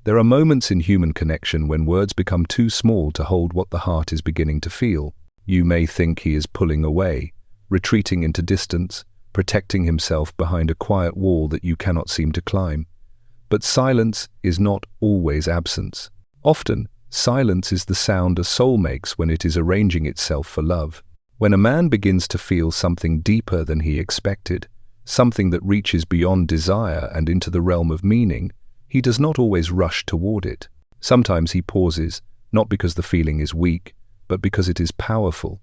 There are moments in human connection when words become too small to hold what the heart is beginning to feel. You may think he is pulling away, retreating into distance, protecting himself behind a quiet wall that you cannot seem to climb. But silence is not always absence. Often, silence is the sound a soul makes when it is arranging itself for love. When a man begins to feel something deeper than he expected, something that reaches beyond desire and into the realm of meaning, he does not always rush toward it. Sometimes he pauses, not because the feeling is weak, but because it is powerful.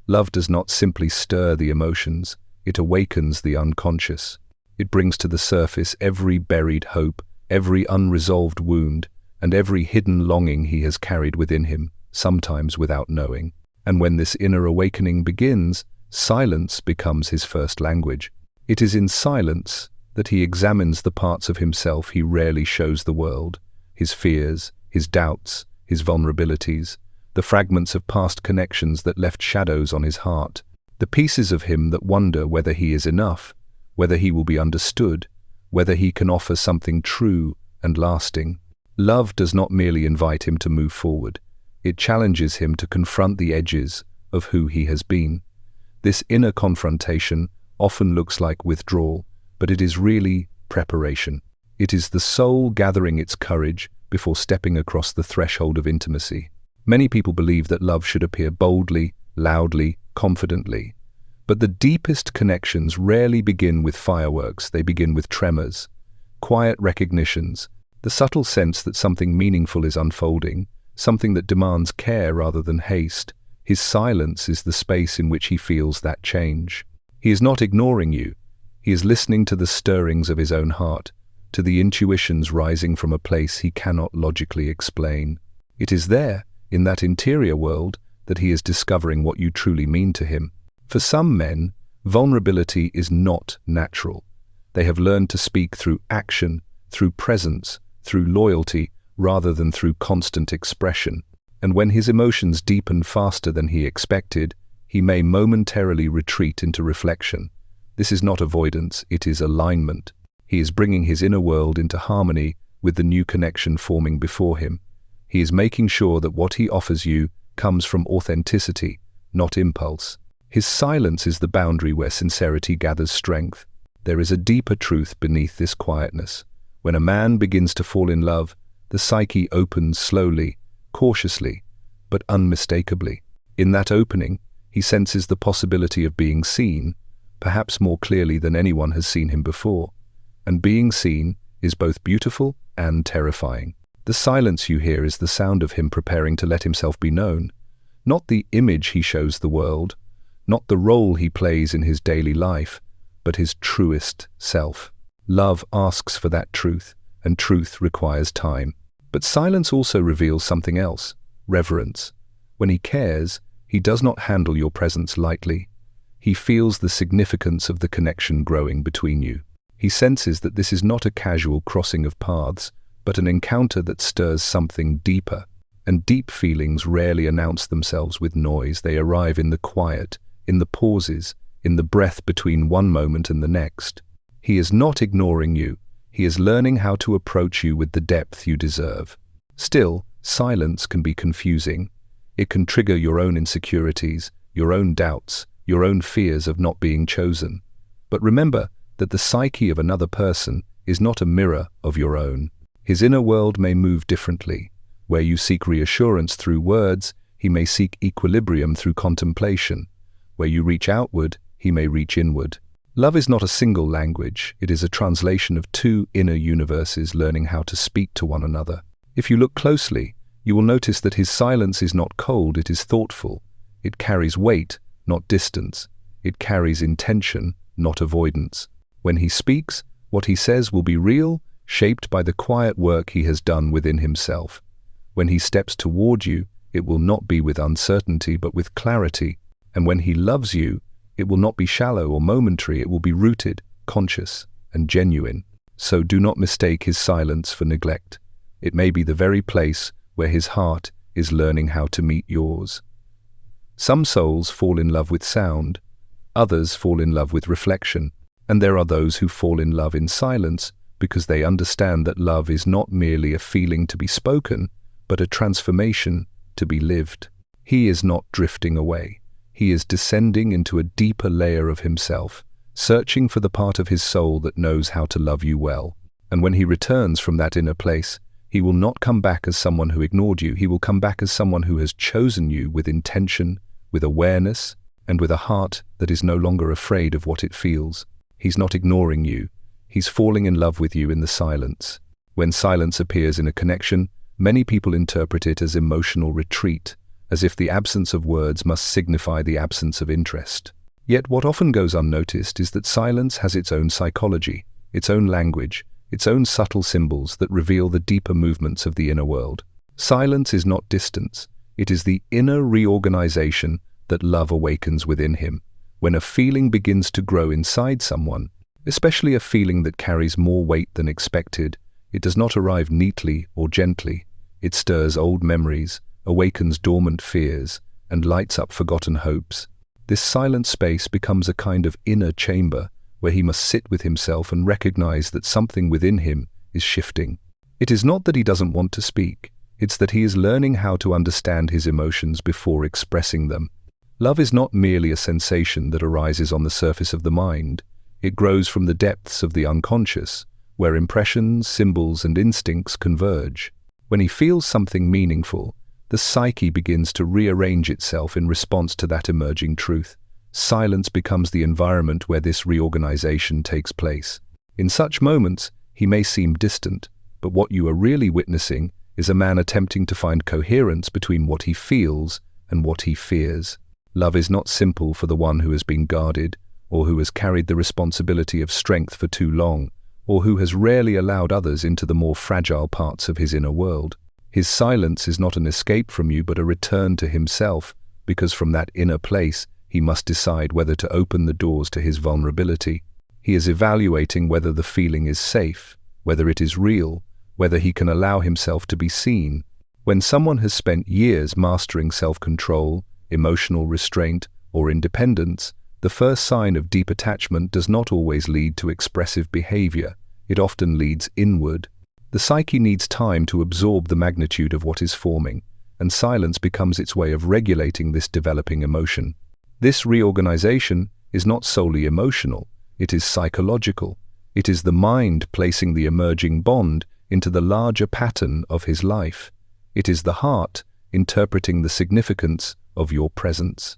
Love does not simply stir the emotions, it awakens the unconscious. It brings to the surface every buried hope, every unresolved wound, and every hidden longing he has carried within him, sometimes without knowing. And when this inner awakening begins, silence becomes his first language. It is in silence that he examines the parts of himself he rarely shows the world, his fears, his doubts, his vulnerabilities, the fragments of past connections that left shadows on his heart, the pieces of him that wonder whether he is enough, whether he will be understood, whether he can offer something true and lasting. Love does not merely invite him to move forward, it challenges him to confront the edges of who he has been. This inner confrontation often looks like withdrawal, but it is really preparation. It is the soul gathering its courage before stepping across the threshold of intimacy. Many people believe that love should appear boldly, loudly, confidently. But the deepest connections rarely begin with fireworks, they begin with tremors, quiet recognitions, the subtle sense that something meaningful is unfolding, something that demands care rather than haste. His silence is the space in which he feels that change. He is not ignoring you. He is listening to the stirrings of his own heart, to the intuitions rising from a place he cannot logically explain. It is there, in that interior world, that he is discovering what you truly mean to him. For some men, vulnerability is not natural. They have learned to speak through action, through presence, through loyalty, rather than through constant expression. And when his emotions deepen faster than he expected, he may momentarily retreat into reflection. This is not avoidance, it is alignment. He is bringing his inner world into harmony with the new connection forming before him. He is making sure that what he offers you comes from authenticity, not impulse. His silence is the boundary where sincerity gathers strength. There is a deeper truth beneath this quietness. When a man begins to fall in love, the psyche opens slowly, cautiously, but unmistakably. In that opening, he senses the possibility of being seen, perhaps more clearly than anyone has seen him before. And being seen is both beautiful and terrifying. The silence you hear is the sound of him preparing to let himself be known, not the image he shows the world, not the role he plays in his daily life, but his truest self. Love asks for that truth, and truth requires time. But silence also reveals something else, reverence. When he cares, he does not handle your presence lightly. He feels the significance of the connection growing between you. He senses that this is not a casual crossing of paths, but an encounter that stirs something deeper. And deep feelings rarely announce themselves with noise. They arrive in the quiet, in the pauses, in the breath between one moment and the next. He is not ignoring you. He is learning how to approach you with the depth you deserve. Still, silence can be confusing. It can trigger your own insecurities, your own doubts, your own fears of not being chosen. But remember that the psyche of another person is not a mirror of your own. His inner world may move differently. Where you seek reassurance through words, he may seek equilibrium through contemplation. Where you reach outward, he may reach inward. Love is not a single language. It is a translation of two inner universes learning how to speak to one another. If you look closely, you will notice that his silence is not cold, it is thoughtful. It carries weight, not distance. It carries intention, not avoidance. When he speaks, what he says will be real, shaped by the quiet work he has done within himself. When he steps toward you, it will not be with uncertainty, but with clarity. And when he loves you, it will not be shallow or momentary, it will be rooted, conscious, and genuine. So do not mistake his silence for neglect. It may be the very place where his heart is learning how to meet yours. Some souls fall in love with sound, others fall in love with reflection, and there are those who fall in love in silence, because they understand that love is not merely a feeling to be spoken, but a transformation to be lived. He is not drifting away. He is descending into a deeper layer of himself, searching for the part of his soul that knows how to love you well. And when he returns from that inner place, he will not come back as someone who ignored you. He will come back as someone who has chosen you with intention, with awareness, and with a heart that is no longer afraid of what it feels. He's not ignoring you. He's falling in love with you in the silence. When silence appears in a connection, many people interpret it as emotional retreat, as if the absence of words must signify the absence of interest. Yet what often goes unnoticed is that silence has its own psychology, its own language, its own subtle symbols that reveal the deeper movements of the inner world. Silence is not distance. It is the inner reorganization that love awakens within him. When a feeling begins to grow inside someone, especially a feeling that carries more weight than expected, it does not arrive neatly or gently. It stirs old memories, awakens dormant fears, and lights up forgotten hopes. This silent space becomes a kind of inner chamber where he must sit with himself and recognize that something within him is shifting. It is not that he doesn't want to speak, it's that he is learning how to understand his emotions before expressing them. Love is not merely a sensation that arises on the surface of the mind. It grows from the depths of the unconscious, where impressions, symbols, and instincts converge. When he feels something meaningful, the psyche begins to rearrange itself in response to that emerging truth. Silence becomes the environment where this reorganization takes place. In such moments, he may seem distant, but what you are really witnessing is a man attempting to find coherence between what he feels and what he fears. Love is not simple for the one who has been guarded, or who has carried the responsibility of strength for too long, or who has rarely allowed others into the more fragile parts of his inner world. His silence is not an escape from you, but a return to himself, because from that inner place, he must decide whether to open the doors to his vulnerability. He is evaluating whether the feeling is safe, whether it is real, whether he can allow himself to be seen. When someone has spent years mastering self-control, emotional restraint, or independence, the first sign of deep attachment does not always lead to expressive behavior. It often leads inward. The psyche needs time to absorb the magnitude of what is forming, and silence becomes its way of regulating this developing emotion. This reorganization is not solely emotional, it is psychological. It is the mind placing the emerging bond into the larger pattern of his life. It is the heart interpreting the significance of your presence.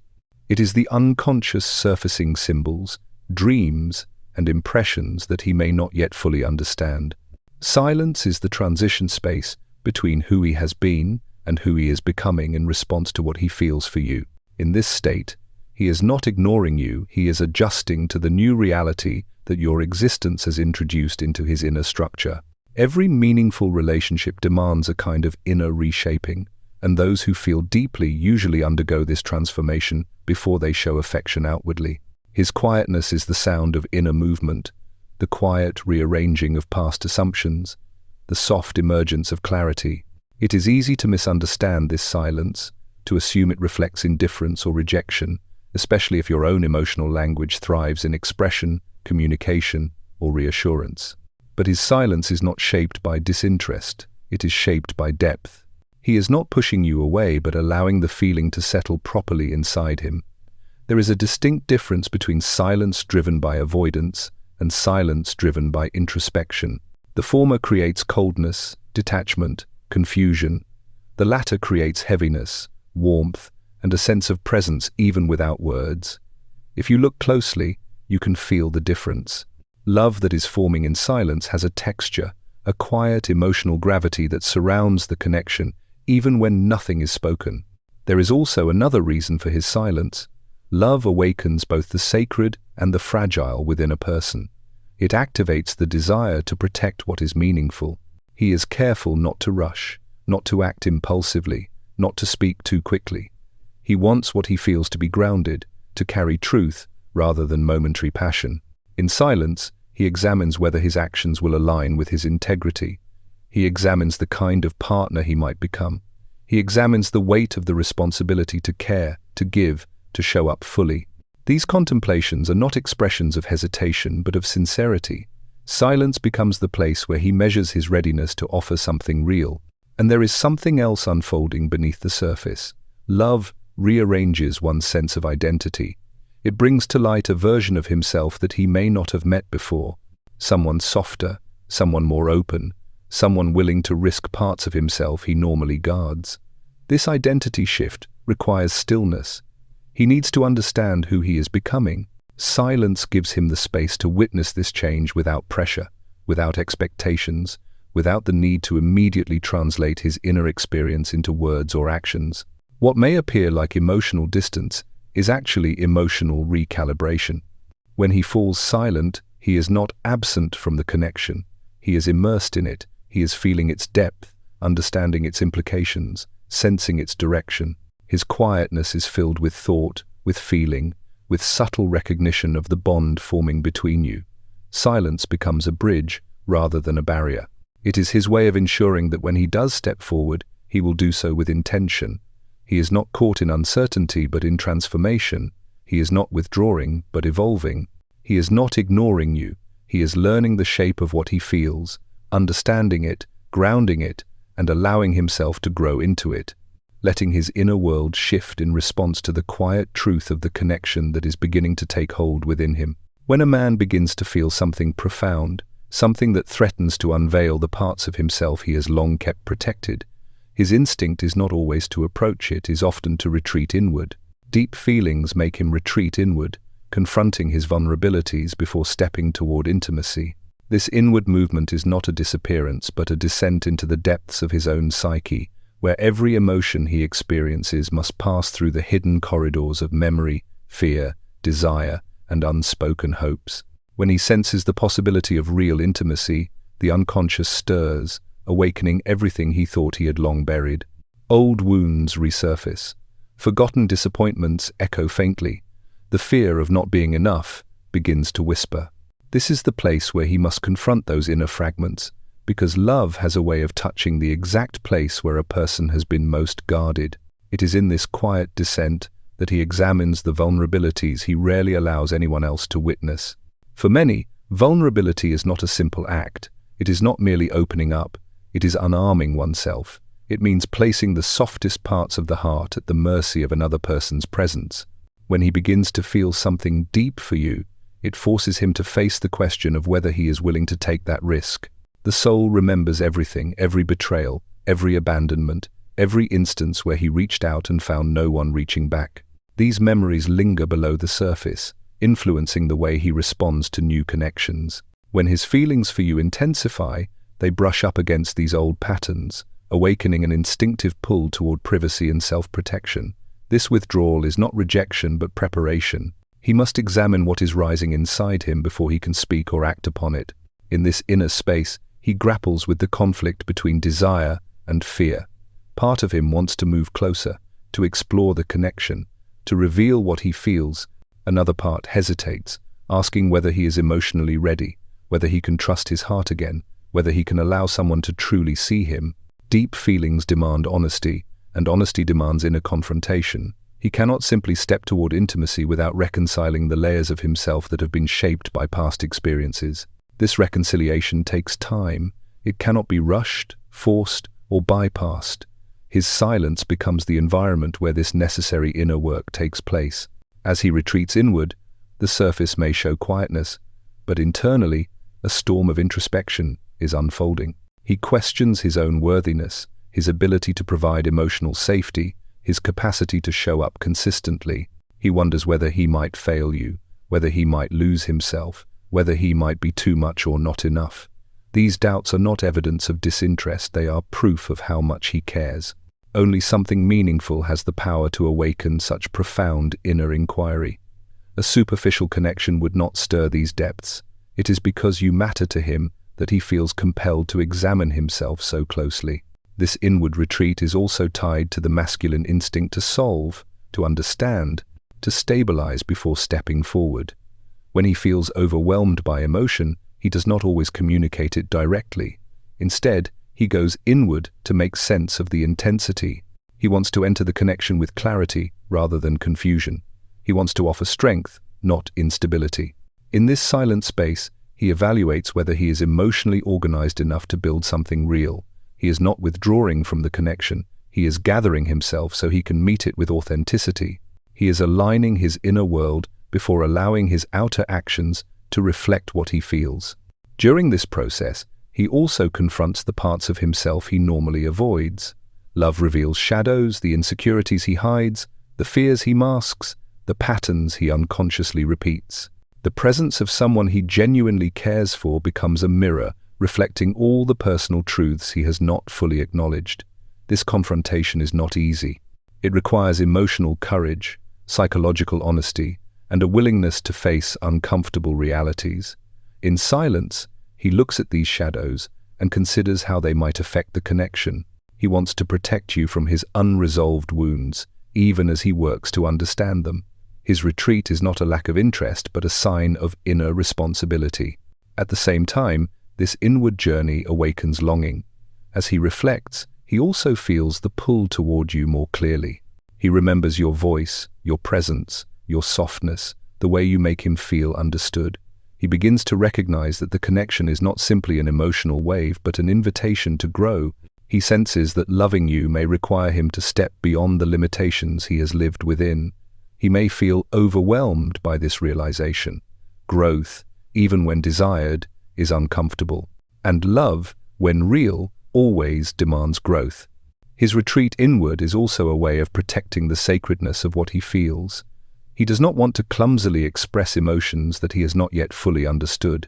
It is the unconscious surfacing symbols, dreams, and impressions that he may not yet fully understand. Silence is the transition space between who he has been and who he is becoming in response to what he feels for you. In this state, he is not ignoring you, he is adjusting to the new reality that your existence has introduced into his inner structure. Every meaningful relationship demands a kind of inner reshaping, and those who feel deeply usually undergo this transformation before they show affection outwardly. His quietness is the sound of inner movement, the quiet rearranging of past assumptions, the soft emergence of clarity. It is easy to misunderstand this silence, to assume it reflects indifference or rejection, especially if your own emotional language thrives in expression, communication, or reassurance. But his silence is not shaped by disinterest, it is shaped by depth. He is not pushing you away, but allowing the feeling to settle properly inside him. There is a distinct difference between silence driven by avoidance and silence driven by introspection. The former creates coldness, detachment, confusion. The latter creates heaviness, warmth, and a sense of presence even without words. If you look closely, you can feel the difference. Love that is forming in silence has a texture, a quiet emotional gravity that surrounds the connection, even when nothing is spoken. There is also another reason for his silence. Love awakens both the sacred and the fragile within a person. It activates the desire to protect what is meaningful. He is careful not to rush, not to act impulsively, not to speak too quickly. He wants what he feels to be grounded, to carry truth rather than momentary passion. In silence, he examines whether his actions will align with his integrity. He examines the kind of partner he might become. He examines the weight of the responsibility to care, to give, to show up fully. These contemplations are not expressions of hesitation, but of sincerity. Silence becomes the place where he measures his readiness to offer something real. And there is something else unfolding beneath the surface. Love rearranges one's sense of identity. It brings to light a version of himself that he may not have met before. Someone softer, someone more open, someone willing to risk parts of himself he normally guards. This identity shift requires stillness. He needs to understand who he is becoming. Silence gives him the space to witness this change without pressure, without expectations, without the need to immediately translate his inner experience into words or actions. What may appear like emotional distance is actually emotional recalibration. When he falls silent, he is not absent from the connection. He is immersed in it. He is feeling its depth, understanding its implications, sensing its direction. His quietness is filled with thought, with feeling, with subtle recognition of the bond forming between you. Silence becomes a bridge rather than a barrier. It is his way of ensuring that when he does step forward, he will do so with intention. He is not caught in uncertainty but in transformation. He is not withdrawing but evolving. He is not ignoring you. He is learning the shape of what he feels, understanding it, grounding it, and allowing himself to grow into it, letting his inner world shift in response to the quiet truth of the connection that is beginning to take hold within him. When a man begins to feel something profound, something that threatens to unveil the parts of himself he has long kept protected, his instinct is not always to approach it, is often to retreat inward. Deep feelings make him retreat inward, confronting his vulnerabilities before stepping toward intimacy. This inward movement is not a disappearance, but a descent into the depths of his own psyche, where every emotion he experiences must pass through the hidden corridors of memory, fear, desire, and unspoken hopes. When he senses the possibility of real intimacy, the unconscious stirs, awakening everything he thought he had long buried. Old wounds resurface. Forgotten disappointments echo faintly. The fear of not being enough begins to whisper. This is the place where he must confront those inner fragments, because love has a way of touching the exact place where a person has been most guarded. It is in this quiet descent that he examines the vulnerabilities he rarely allows anyone else to witness. For many, vulnerability is not a simple act. It is not merely opening up. It is unarming oneself. It means placing the softest parts of the heart at the mercy of another person's presence. When he begins to feel something deep for you, it forces him to face the question of whether he is willing to take that risk. The soul remembers everything, every betrayal, every abandonment, every instance where he reached out and found no one reaching back. These memories linger below the surface, influencing the way he responds to new connections. When his feelings for you intensify, they brush up against these old patterns, awakening an instinctive pull toward privacy and self-protection. This withdrawal is not rejection but preparation. He must examine what is rising inside him before he can speak or act upon it. In this inner space, he grapples with the conflict between desire and fear. Part of him wants to move closer, to explore the connection, to reveal what he feels. Another part hesitates, asking whether he is emotionally ready, whether he can trust his heart again, whether he can allow someone to truly see him. Deep feelings demand honesty, and honesty demands inner confrontation. He cannot simply step toward intimacy without reconciling the layers of himself that have been shaped by past experiences. This reconciliation takes time. It cannot be rushed, forced, or bypassed. His silence becomes the environment where this necessary inner work takes place. As he retreats inward, the surface may show quietness, but internally, a storm of introspection is unfolding. He questions his own worthiness, his ability to provide emotional safety, his capacity to show up consistently. He wonders whether he might fail you, whether he might lose himself, whether he might be too much or not enough. These doubts are not evidence of disinterest, they are proof of how much he cares. Only something meaningful has the power to awaken such profound inner inquiry. A superficial connection would not stir these depths. It is because you matter to him that he feels compelled to examine himself so closely. This inward retreat is also tied to the masculine instinct to solve, to understand, to stabilize before stepping forward. When he feels overwhelmed by emotion, he does not always communicate it directly. Instead, he goes inward to make sense of the intensity. He wants to enter the connection with clarity rather than confusion. He wants to offer strength, not instability. In this silent space, He evaluates whether he is emotionally organized enough to build something real. He is not withdrawing from the connection. He is gathering himself so he can meet it with authenticity. He is aligning his inner world before allowing his outer actions to reflect what he feels. During this process, he also confronts the parts of himself he normally avoids. Love reveals shadows, the insecurities he hides, the fears he masks, the patterns he unconsciously repeats. The presence of someone he genuinely cares for becomes a mirror, reflecting all the personal truths he has not fully acknowledged. This confrontation is not easy. It requires emotional courage, psychological honesty, and a willingness to face uncomfortable realities. In silence, he looks at these shadows and considers how they might affect the connection. He wants to protect you from his unresolved wounds, even as he works to understand them. His retreat is not a lack of interest, but a sign of inner responsibility. At the same time, this inward journey awakens longing. As he reflects, he also feels the pull toward you more clearly. He remembers your voice, your presence, your softness, the way you make him feel understood. He begins to recognize that the connection is not simply an emotional wave, but an invitation to grow. He senses that loving you may require him to step beyond the limitations he has lived within. He may feel overwhelmed by this realization. Growth, even when desired, is uncomfortable. And love, when real, always demands growth. His retreat inward is also a way of protecting the sacredness of what he feels. He does not want to clumsily express emotions that he has not yet fully understood.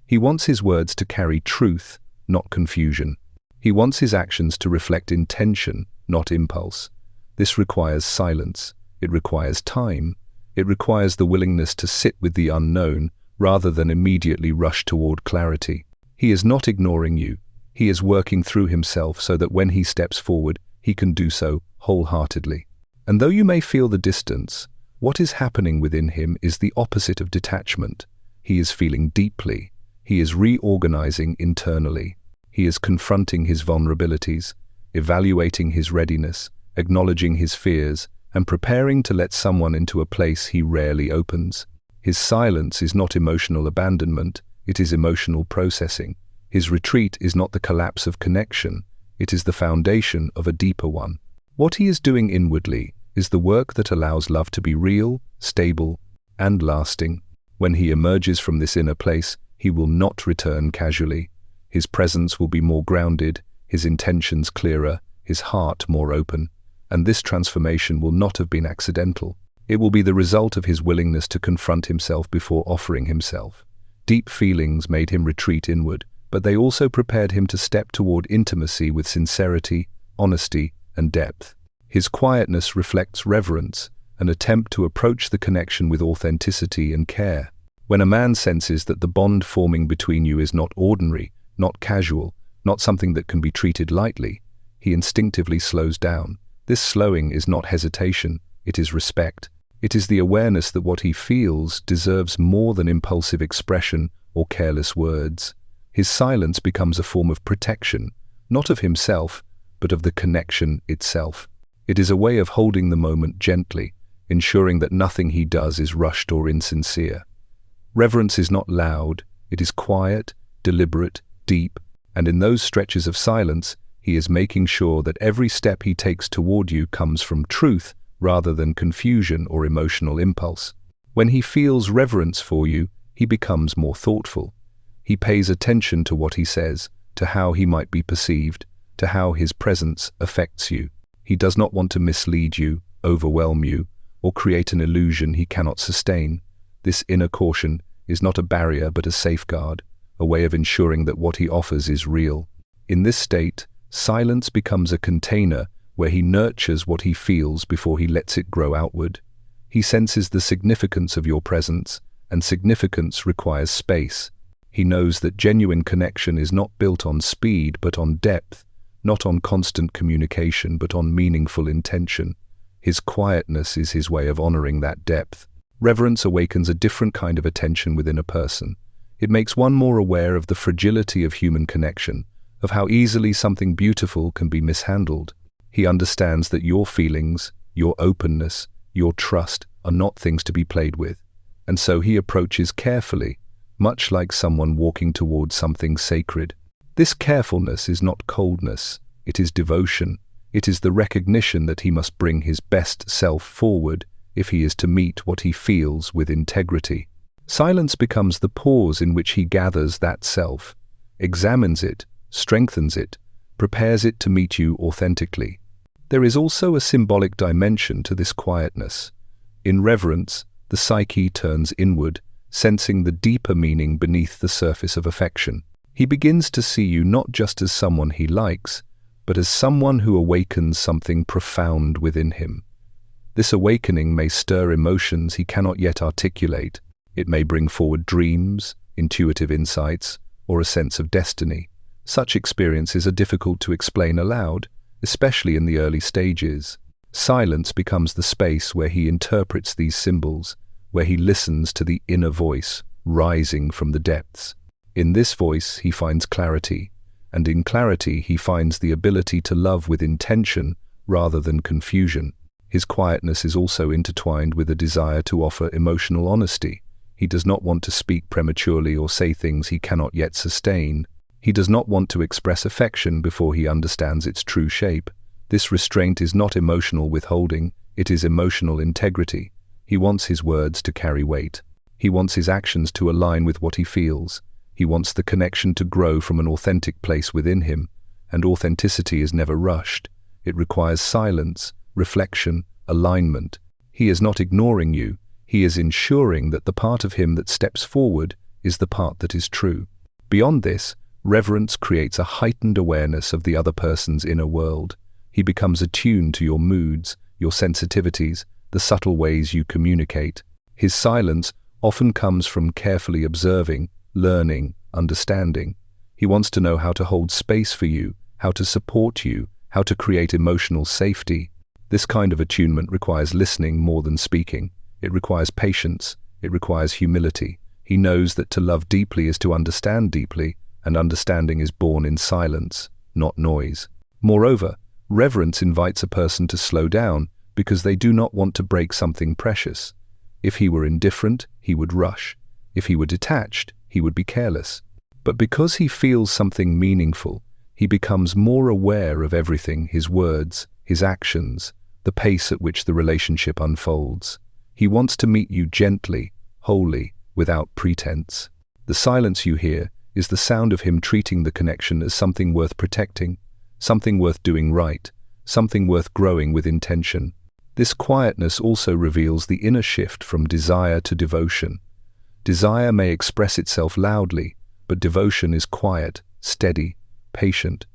He wants his words to carry truth, not confusion. He wants his actions to reflect intention, not impulse. This requires silence. It requires time. It requires the willingness to sit with the unknown rather than immediately rush toward clarity. He is not ignoring you. He is working through himself so that when he steps forward, he can do so wholeheartedly. And though you may feel the distance, what is happening within him is the opposite of detachment. He is feeling deeply. He is reorganizing internally. He is confronting his vulnerabilities, evaluating his readiness, acknowledging his fears, and preparing to let someone into a place he rarely opens. His silence is not emotional abandonment, it is emotional processing. His retreat is not the collapse of connection, it is the foundation of a deeper one. What he is doing inwardly is the work that allows love to be real, stable, and lasting. When he emerges from this inner place, he will not return casually. His presence will be more grounded, his intentions clearer, his heart more open. And this transformation will not have been accidental. It will be the result of his willingness to confront himself before offering himself. Deep feelings made him retreat inward, but they also prepared him to step toward intimacy with sincerity, honesty, and depth. His quietness reflects reverence, an attempt to approach the connection with authenticity and care. When a man senses that the bond forming between you is not ordinary, not casual, not something that can be treated lightly, he instinctively slows down. This slowing is not hesitation, it is respect. It is the awareness that what he feels deserves more than impulsive expression or careless words. His silence becomes a form of protection, not of himself, but of the connection itself. It is a way of holding the moment gently, ensuring that nothing he does is rushed or insincere. Reverence is not loud, it is quiet, deliberate, deep, and in those stretches of silence, he is making sure that every step he takes toward you comes from truth rather than confusion or emotional impulse. When he feels reverence for you, he becomes more thoughtful. He pays attention to what he says, to how he might be perceived, to how his presence affects you. He does not want to mislead you, overwhelm you, or create an illusion he cannot sustain. This inner caution is not a barrier but a safeguard, a way of ensuring that what he offers is real. In this state, silence becomes a container where he nurtures what he feels before he lets it grow outward. He senses the significance of your presence, and significance requires space. He knows that genuine connection is not built on speed but on depth, not on constant communication but on meaningful intention. His quietness is his way of honoring that depth. Reverence awakens a different kind of attention within a person. It makes one more aware of the fragility of human connection, of how easily something beautiful can be mishandled. He understands that your feelings, your openness, your trust are not things to be played with, and so he approaches carefully, much like someone walking towards something sacred. This carefulness is not coldness, it is devotion. It is the recognition that he must bring his best self forward if he is to meet what he feels with integrity. Silence becomes the pause in which he gathers that self, examines it, strengthens it, prepares it to meet you authentically. There is also a symbolic dimension to this quietness. In reverence, the psyche turns inward, sensing the deeper meaning beneath the surface of affection. He begins to see you not just as someone he likes, but as someone who awakens something profound within him. This awakening may stir emotions he cannot yet articulate. It may bring forward dreams, intuitive insights, or a sense of destiny. Such experiences are difficult to explain aloud, especially in the early stages. Silence becomes the space where he interprets these symbols, where he listens to the inner voice rising from the depths. In this voice he finds clarity, and in clarity he finds the ability to love with intention rather than confusion. His quietness is also intertwined with a desire to offer emotional honesty. He does not want to speak prematurely or say things he cannot yet sustain. He does not want to express affection before he understands its true shape. This restraint is not emotional withholding, it is emotional integrity. He wants his words to carry weight. He wants his actions to align with what he feels. He wants the connection to grow from an authentic place within him, and authenticity is never rushed. It requires silence, reflection, alignment. He is not ignoring you, he is ensuring that the part of him that steps forward is the part that is true. Beyond this, reverence creates a heightened awareness of the other person's inner world. He becomes attuned to your moods, your sensitivities, the subtle ways you communicate. His silence often comes from carefully observing, learning, understanding. He wants to know how to hold space for you, how to support you, how to create emotional safety. This kind of attunement requires listening more than speaking. It requires patience. It requires humility. He knows that to love deeply is to understand deeply, and understanding is born in silence, not noise. Moreover, reverence invites a person to slow down because they do not want to break something precious. If he were indifferent, he would rush. If he were detached, he would be careless. But because he feels something meaningful, he becomes more aware of everything, his words, his actions, the pace at which the relationship unfolds. He wants to meet you gently, wholly, without pretense. The silence you hear is the sound of him treating the connection as something worth protecting, something worth doing right, something worth growing with intention. This quietness also reveals the inner shift from desire to devotion. Desire may express itself loudly, but devotion is quiet, steady, patient.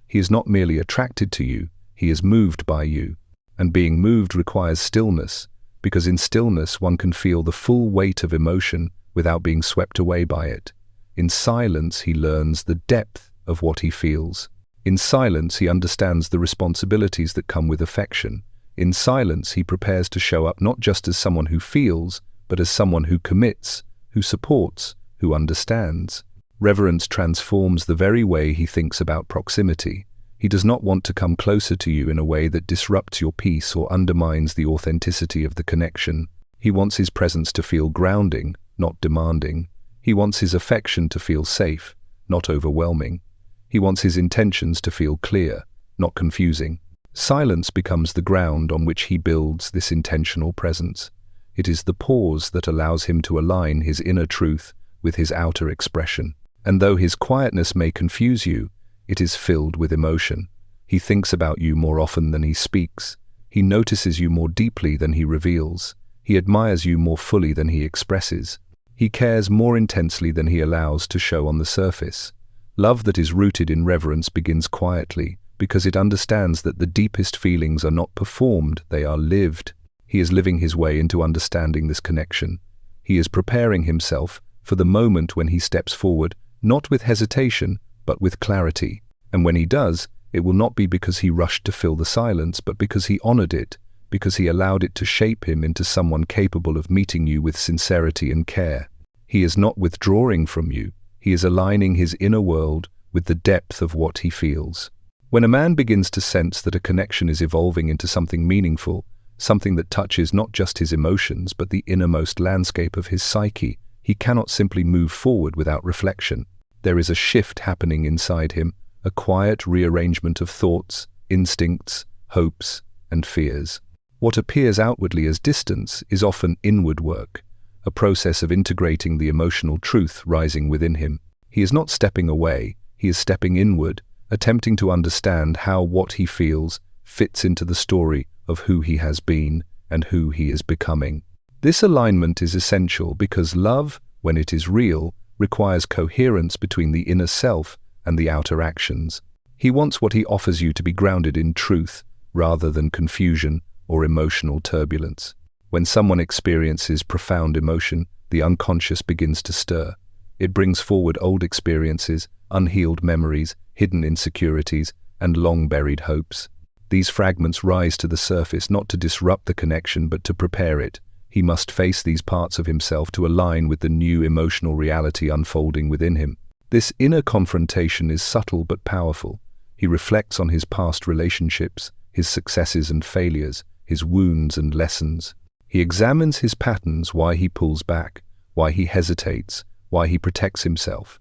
He is not merely attracted to you, he is moved by you. And being moved requires stillness, because in stillness one can feel the full weight of emotion without being swept away by it. In silence he learns the depth of what he feels. In silence he understands the responsibilities that come with affection. In silence he prepares to show up not just as someone who feels, but as someone who commits, who supports, who understands. Reverence transforms the very way he thinks about proximity. He does not want to come closer to you in a way that disrupts your peace or undermines the authenticity of the connection. He wants his presence to feel grounding, not demanding. He wants his affection to feel safe, not overwhelming. He wants his intentions to feel clear, not confusing. Silence becomes the ground on which he builds this intentional presence. It is the pause that allows him to align his inner truth with his outer expression. And though his quietness may confuse you, it is filled with emotion. He thinks about you more often than he speaks. He notices you more deeply than he reveals. He admires you more fully than he expresses. He cares more intensely than he allows to show on the surface. Love that is rooted in reverence begins quietly, because it understands that the deepest feelings are not performed, they are lived. He is living his way into understanding this connection. He is preparing himself for the moment when he steps forward, not with hesitation, but with clarity. And when he does, it will not be because he rushed to fill the silence, but because he honored it, because he allowed it to shape him into someone capable of meeting you with sincerity and care. He is not withdrawing from you, he is aligning his inner world with the depth of what he feels. When a man begins to sense that a connection is evolving into something meaningful, something that touches not just his emotions but the innermost landscape of his psyche, He cannot simply move forward without reflection. There is a shift happening inside him, a quiet rearrangement of thoughts, instincts, hopes, and fears. What appears outwardly as distance is often inward work, a process of integrating the emotional truth rising within him. He is not stepping away, he is stepping inward, attempting to understand how what he feels fits into the story of who he has been and who he is becoming. This alignment is essential because love, when it is real, requires coherence between the inner self and the outer actions. He wants what he offers you to be grounded in truth, rather than confusion or emotional turbulence. When someone experiences profound emotion, the unconscious begins to stir. It brings forward old experiences, unhealed memories, hidden insecurities, and long-buried hopes. These fragments rise to the surface not to disrupt the connection but to prepare it. He must face these parts of himself to align with the new emotional reality unfolding within him. This inner confrontation is subtle but powerful. He reflects on his past relationships, his successes and failures, his wounds and lessons. He examines his patterns, why he pulls back, why he hesitates, why he protects himself.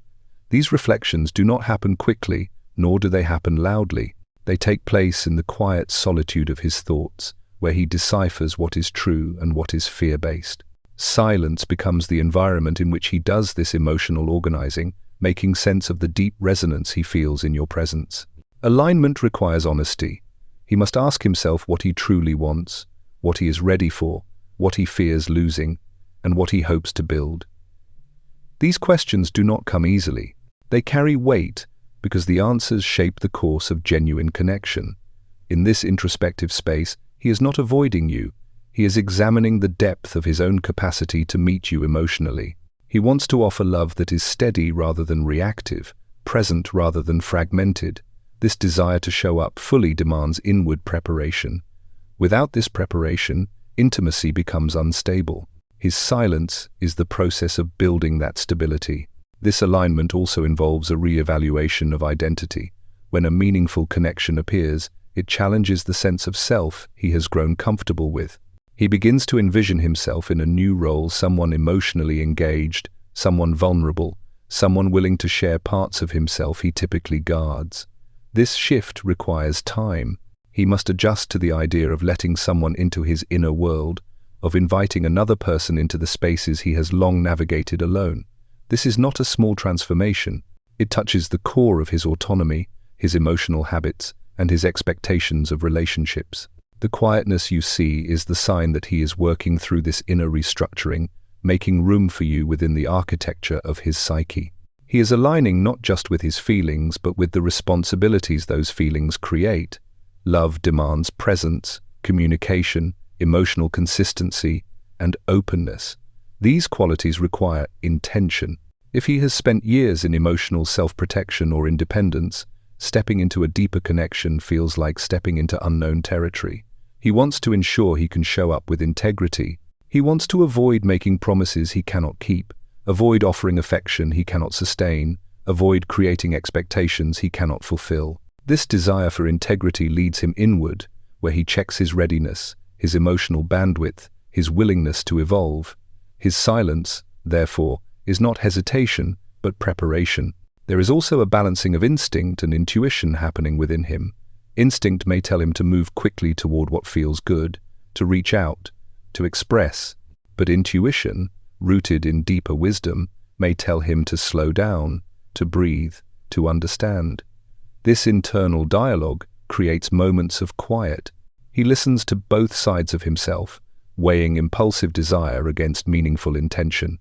These reflections do not happen quickly, nor do they happen loudly. They take place in the quiet solitude of his thoughts, where he deciphers what is true and what is fear-based. Silence becomes the environment in which he does this emotional organizing, making sense of the deep resonance he feels in your presence. Alignment requires honesty. He must ask himself what he truly wants, what he is ready for, what he fears losing, and what he hopes to build. These questions do not come easily. They carry weight because the answers shape the course of genuine connection. In this introspective space, he is not avoiding you. He is examining the depth of his own capacity to meet you emotionally. He wants to offer love that is steady rather than reactive, present rather than fragmented. This desire to show up fully demands inward preparation. Without this preparation, intimacy becomes unstable. His silence is the process of building that stability. This alignment also involves a re-evaluation of identity. When a meaningful connection appears, it challenges the sense of self he has grown comfortable with. He begins to envision himself in a new role, someone emotionally engaged, someone vulnerable, someone willing to share parts of himself he typically guards. This shift requires time. He must adjust to the idea of letting someone into his inner world, of inviting another person into the spaces he has long navigated alone. This is not a small transformation. It touches the core of his autonomy, his emotional habits, and his expectations of relationships. The quietness you see is the sign that he is working through this inner restructuring, making room for you within the architecture of his psyche. He is aligning not just with his feelings, but with the responsibilities those feelings create. Love demands presence, communication, emotional consistency, and openness. These qualities require intention. If he has spent years in emotional self-protection or independence, stepping into a deeper connection feels like stepping into unknown territory. He wants to ensure he can show up with integrity. He wants to avoid making promises he cannot keep, avoid offering affection he cannot sustain, avoid creating expectations he cannot fulfill. This desire for integrity leads him inward, where he checks his readiness, his emotional bandwidth, his willingness to evolve. His silence, therefore, is not hesitation, but preparation. There is also a balancing of instinct and intuition happening within him. Instinct may tell him to move quickly toward what feels good, to reach out, to express, but intuition, rooted in deeper wisdom, may tell him to slow down, to breathe, to understand. This internal dialogue creates moments of quiet. He listens to both sides of himself, weighing impulsive desire against meaningful intention.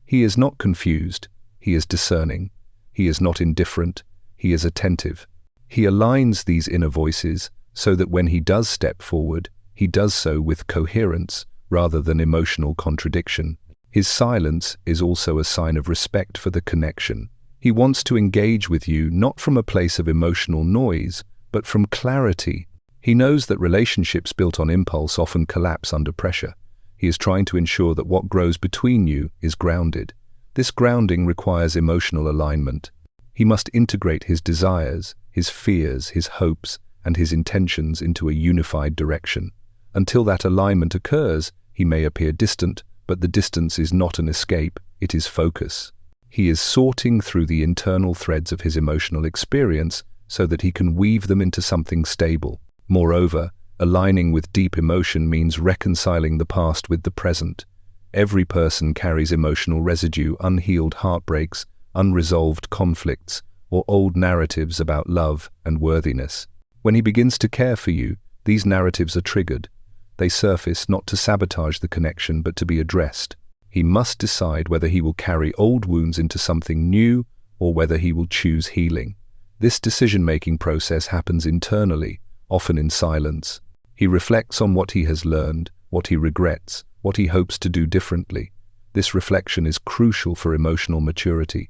He is not confused, he is discerning. He is not indifferent, he is attentive. He aligns these inner voices so that when he does step forward, he does so with coherence rather than emotional contradiction. His silence is also a sign of respect for the connection. He wants to engage with you not from a place of emotional noise, but from clarity. He knows that relationships built on impulse often collapse under pressure. He is trying to ensure that what grows between you is grounded. This grounding requires emotional alignment. He must integrate his desires, his fears, his hopes, and his intentions into a unified direction. Until that alignment occurs, he may appear distant, But the distance is not an escape, it is focus. He is sorting through the internal threads of his emotional experience so that he can weave them into something stable. Moreover, aligning with deep emotion means reconciling the past with the present. Every person carries emotional residue, unhealed heartbreaks, unresolved conflicts, or old narratives about love and worthiness. When he begins to care for you, these narratives are triggered. They surface not to sabotage the connection but to be addressed. He must decide whether he will carry old wounds into something new or whether he will choose healing. This decision-making process happens internally, often in silence. He reflects on what he has learned, what he regrets, what he hopes to do differently. This reflection is crucial for emotional maturity.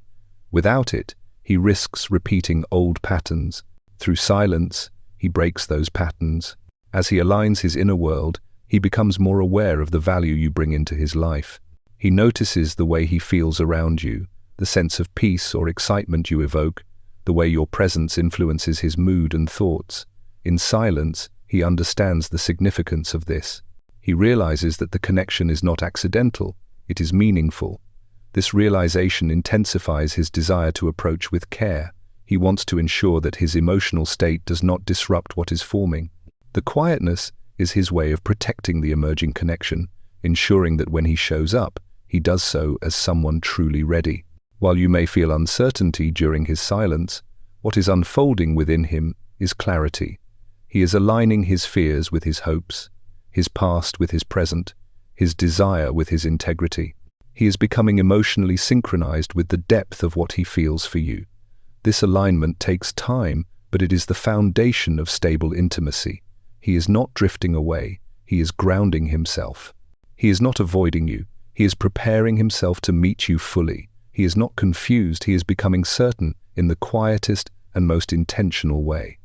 Without it, he risks repeating old patterns. Through silence, he breaks those patterns. As he aligns his inner world, he becomes more aware of the value you bring into his life. He notices the way he feels around you, the sense of peace or excitement you evoke, the way your presence influences his mood and thoughts. In silence, he understands the significance of this. He realizes that the connection is not accidental, it is meaningful. This realization intensifies his desire to approach with care. He wants to ensure that his emotional state does not disrupt what is forming. The quietness is his way of protecting the emerging connection, ensuring that when he shows up, he does so as someone truly ready. While you may feel uncertainty during his silence, what is unfolding within him is clarity. He is aligning his fears with his hopes, his past with his present, his desire with his integrity. He is becoming emotionally synchronized with the depth of what he feels for you. This alignment takes time, but it is the foundation of stable intimacy. He is not drifting away, he is grounding himself. He is not avoiding you, he is preparing himself to meet you fully. He is not confused, he is becoming certain in the quietest and most intentional way.